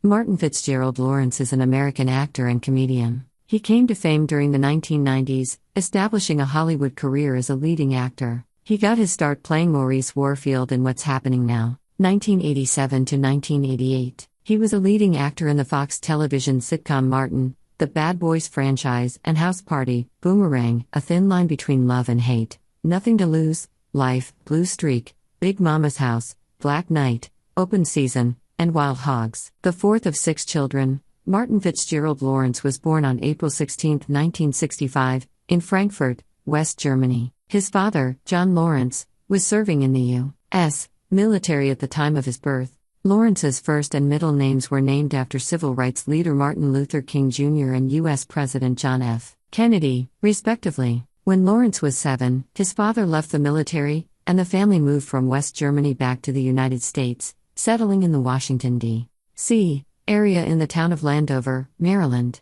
Martin Fitzgerald Lawrence is an American actor and comedian. He came to fame during the 1990s, establishing a Hollywood career as a leading actor. He got his start playing Maurice Warfield in What's Happening Now, 1987 to 1988. He was a leading actor in the Fox television sitcom Martin, the Bad Boys franchise, and House Party, Boomerang, A Thin Line Between Love and Hate, Nothing to Lose, Life, Blue Streak, Big Mama's House, Black Knight, Open Season, and Wild Hogs. The fourth of 6 children, Martin Fitzgerald Lawrence was born on April 16, 1965, in Frankfurt, West Germany. His father, John Lawrence, was serving in the U.S. military at the time of his birth. Lawrence's first and middle names were named after civil rights leader Martin Luther King Jr. and U.S. President John F. Kennedy, respectively. When Lawrence was 7, his father left the military, and the family moved from West Germany back to the United States, settling in the Washington, D.C. area in the town of Landover, Maryland.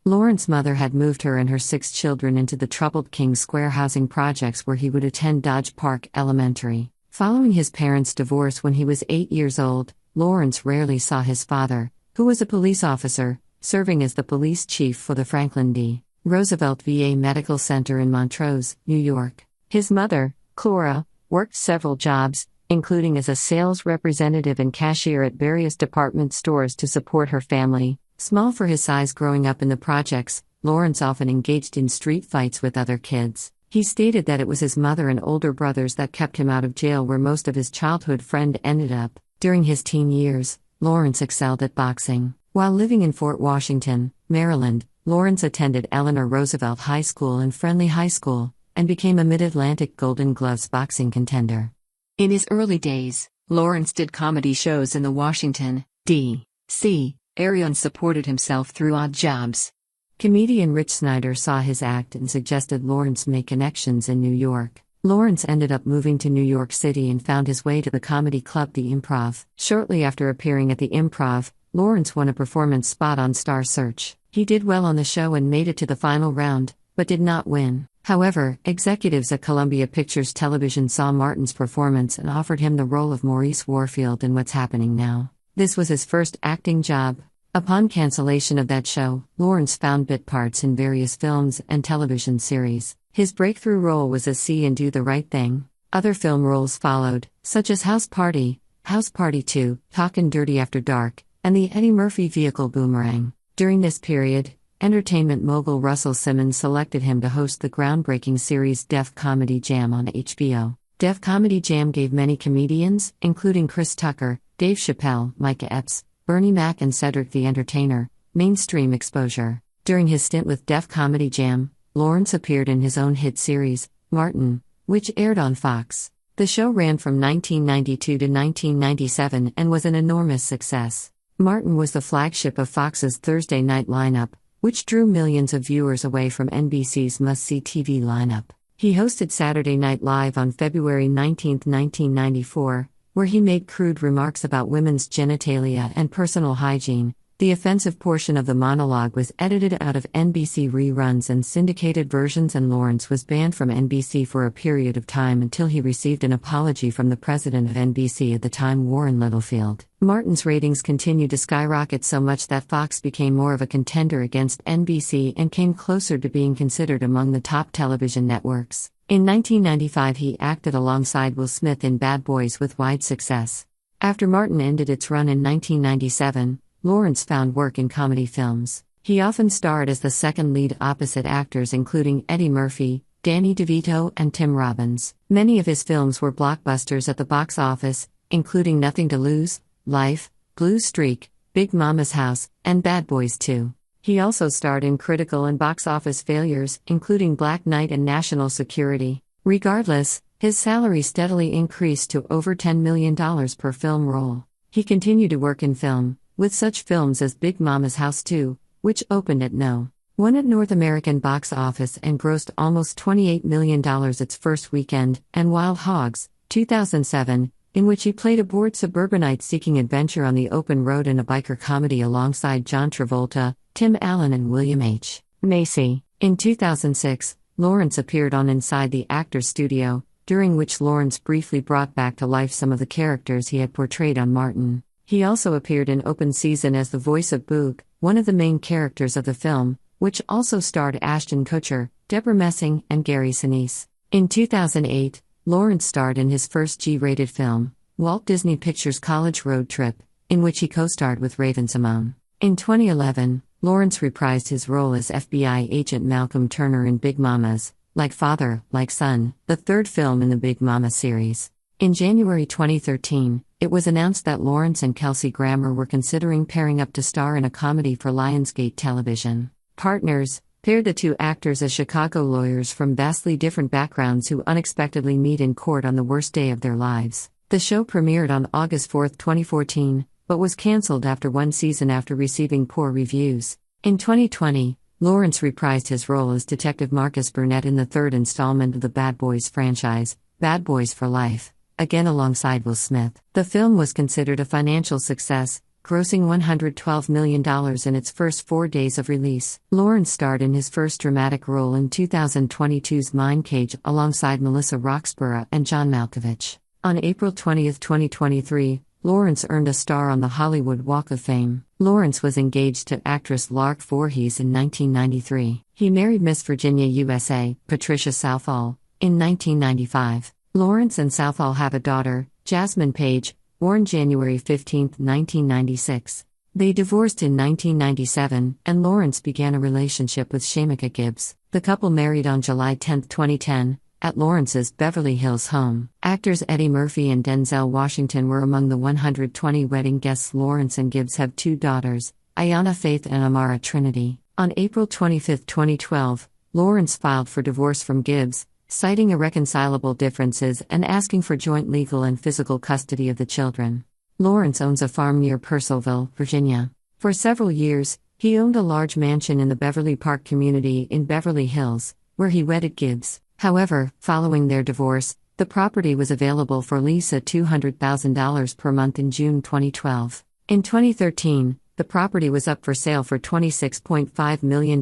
Lawrence's mother had moved her and her 6 children into the troubled King Square housing projects where he would attend Dodge Park Elementary. Following his parents' divorce when he was 8 years old, Lawrence rarely saw his father, who was a police officer, serving as the police chief for the Franklin D. Roosevelt VA Medical Center in Montrose, New York. His mother, Cora, worked several jobs, including as a sales representative and cashier at various department stores to support her family. Small for his size growing up in the projects, Lawrence often engaged in street fights with other kids. He stated that it was his mother and older brothers that kept him out of jail where most of his childhood friends ended up. During his teen years, Lawrence excelled at boxing. While living in Fort Washington, Maryland, Lawrence attended Eleanor Roosevelt High School and Friendly High School, and became a Mid-Atlantic Golden Gloves boxing contender. In his early days, Lawrence did comedy shows in the Washington, D.C. area and supported himself through odd jobs. Comedian Rich Snyder saw his act and suggested Lawrence make connections in New York. Lawrence ended up moving to New York City and found his way to the comedy club The Improv. Shortly after appearing at The Improv, Lawrence won a performance spot on Star Search. He did well on the show and made it to the final round, but did not win. However, executives at Columbia Pictures Television saw Martin's performance and offered him the role of Maurice Warfield in What's Happening Now. This was his first acting job. Upon cancellation of that show, Lawrence found bit parts in various films and television series. His breakthrough role was as C in Do the Right Thing. Other film roles followed, such as House Party 2, Talkin' Dirty After Dark, and the Eddie Murphy vehicle Boomerang. During this period, entertainment mogul Russell Simmons selected him to host the groundbreaking series Def Comedy Jam on HBO. Def Comedy Jam gave many comedians, including Chris Tucker, Dave Chappelle, Micah Epps, Bernie Mac and Cedric the Entertainer, mainstream exposure. During his stint with Def Comedy Jam, Lawrence appeared in his own hit series, Martin, which aired on Fox. The show ran from 1992 to 1997 and was an enormous success. Martin was the flagship of Fox's Thursday night lineup, which drew millions of viewers away from NBC's must-see TV lineup. He hosted Saturday Night Live on February 19, 1994, where he made crude remarks about women's genitalia and personal hygiene. The offensive portion of the monologue was edited out of NBC reruns and syndicated versions, and Lawrence was banned from NBC for a period of time until he received an apology from the president of NBC at the time, Warren Littlefield. Martin's ratings continued to skyrocket so much that Fox became more of a contender against NBC and came closer to being considered among the top television networks. In 1995 he acted alongside Will Smith in Bad Boys with wide success. After Martin ended its run in 1997, Lawrence found work in comedy films. He often starred as the second lead opposite actors including Eddie Murphy, Danny DeVito, and Tim Robbins. Many of his films were blockbusters at the box office, including Nothing to Lose, Life, Blue Streak, Big Mama's House, and Bad Boys 2. He also starred in critical and box office failures, including Black Knight and National Security. Regardless, his salary steadily increased to over $10 million per film role. He continued to work in film, with such films as Big Mama's House 2, which opened at No. 1 at North American box office and grossed almost $28 million its first weekend, and Wild Hogs, 2007, in which he played a bored suburbanite seeking adventure on the open road in a biker comedy alongside John Travolta, Tim Allen and William H. Macy. In 2006, Lawrence appeared on Inside the Actors Studio, during which Lawrence briefly brought back to life some of the characters he had portrayed on Martin. He also appeared in open season as the voice of Boog, one of the main characters of the film, which also starred Ashton Kutcher, Deborah Messing, and Gary Sinise. In 2008, Lawrence starred in his first G-rated film, Walt Disney Pictures' College Road Trip, in which he co-starred with Raven-Symoné. In 2011, Lawrence reprised his role as FBI agent Malcolm Turner in Big Mama's Like Father, Like Son, the third film in the Big Mama series. In January 2013, it was announced that Lawrence and Kelsey Grammer were considering pairing up to star in a comedy for Lionsgate Television. Partners paired the two actors as Chicago lawyers from vastly different backgrounds who unexpectedly meet in court on the worst day of their lives. The show premiered on August 4, 2014, but was cancelled after one season after receiving poor reviews. In 2020, Lawrence reprised his role as Detective Marcus Burnett in the third installment of the Bad Boys franchise, Bad Boys for Life, again alongside Will Smith. The film was considered a financial success, grossing $112 million in its first 4 days of release. Lawrence starred in his first dramatic role in 2022's Mind Cage alongside Melissa Roxburgh and John Malkovich. On April 20, 2023, Lawrence earned a star on the Hollywood Walk of Fame. Lawrence was engaged to actress Lark Voorhees in 1993. He married Miss Virginia USA, Patricia Southall, in 1995. Lawrence and Southall have a daughter, Jasmine Page, born January 15, 1996. They divorced in 1997, and Lawrence began a relationship with Shamika Gibbs. The couple married on July 10, 2010, at Lawrence's Beverly Hills home. Actors Eddie Murphy and Denzel Washington were among the 120 wedding guests. Lawrence and Gibbs have two daughters, Ayanna Faith and Amara Trinity. On April 25, 2012, Lawrence filed for divorce from Gibbs, citing irreconcilable differences and asking for joint legal and physical custody of the children. Lawrence owns a farm near Purcellville, Virginia. For several years, he owned a large mansion in the Beverly Park community in Beverly Hills, where he wedded Gibbs. However, following their divorce, the property was available for lease at $200,000 per month in June 2012. In 2013, the property was up for sale for $26.5 million,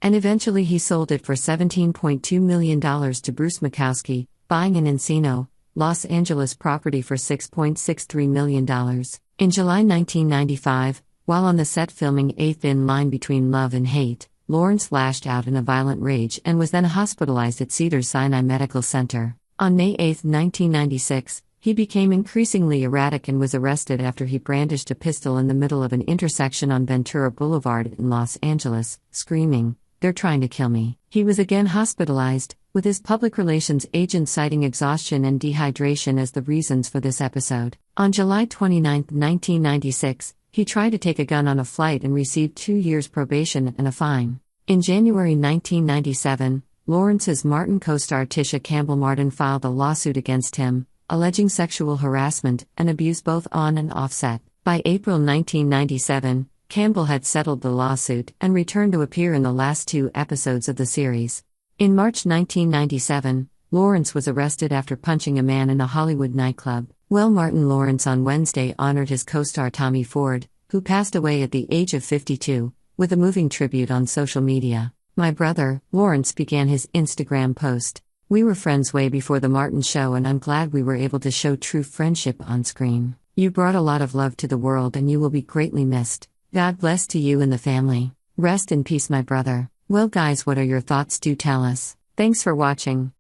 and eventually he sold it for $17.2 million to Bruce Makowski, buying an Encino, Los Angeles property for $6.63 million. In July 1995, while on the set filming A Thin Line Between Love and Hate, Lawrence lashed out in a violent rage and was then hospitalized at Cedars-Sinai Medical Center. On May 8, 1996, he became increasingly erratic and was arrested after he brandished a pistol in the middle of an intersection on Ventura Boulevard in Los Angeles, screaming, "They're trying to kill me." He was again hospitalized, with his public relations agent citing exhaustion and dehydration as the reasons for this episode. On July 29, 1996, he tried to take a gun on a flight and received 2 years probation and a fine. In January 1997, Lawrence's Martin co-star Tisha Campbell Martin filed a lawsuit against him, alleging sexual harassment and abuse both on and off set. By April 1997, Campbell had settled the lawsuit and returned to appear in the last 2 episodes of the series. In March 1997, Lawrence was arrested after punching a man in a Hollywood nightclub. Martin Lawrence on Wednesday honored his co-star Tommy Ford, who passed away at the age of 52, with a moving tribute on social media. "My brother," Lawrence began his Instagram post. "We were friends way before the Martin show, and I'm glad we were able to show true friendship on screen. You brought a lot of love to the world and you will be greatly missed. God bless to you and the family. Rest in peace, my brother." Well guys, what are your thoughts? Do tell us. Thanks for watching.